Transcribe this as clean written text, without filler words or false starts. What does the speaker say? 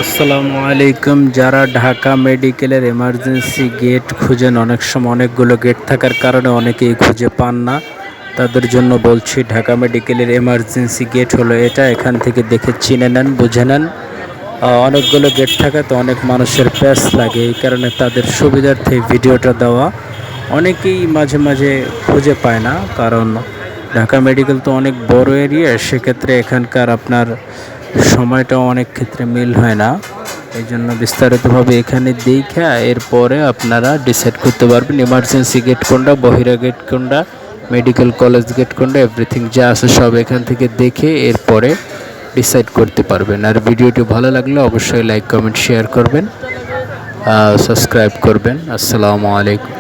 আসসালামু আলাইকুম। যারা ঢাকা মেডিকেলের এমার্জেন্সি গেট খুঁজেন, অনেক সময় অনেকগুলো গেট থাকার কারণে অনেকেই খুঁজে পান না, তাদের জন্য বলছি ঢাকা মেডিকেলের এমার্জেন্সি গেট হলো এটা। এখান থেকে দেখে চিনে নেন, বুঝে নেন। অনেকগুলো গেট থাকাতে অনেক মানুষের প্যাস লাগে, এই কারণে তাদের সুবিধার্থে ভিডিওটা দেওয়া। অনেকেই মাঝে মাঝে খুঁজে পায় না, কারণ ঢাকা মেডিকেল তো অনেক বড় এরিয়া, সেক্ষেত্রে এখানকার আপনার সময়টাও অনেক ক্ষেত্রে মিল হয় না। এই জন্য বিস্তারিতভাবে এখানে দেখা এরপরে আপনারা ডিসাইড করতে পারবেন এমার্জেন্সি গেট কোনটা, বহিরা গেট কোনটা, মেডিকেল কলেজ গেট কোনটা, এভরিথিং যা আছে সব এখান থেকে দেখে এরপরে ডিসাইড করতে পারবেন। আর ভিডিওটি ভালো লাগলে অবশ্যই লাইক, কমেন্ট, শেয়ার করবেন, সাবস্ক্রাইব করবেন। আসসালামু আলাইকুম।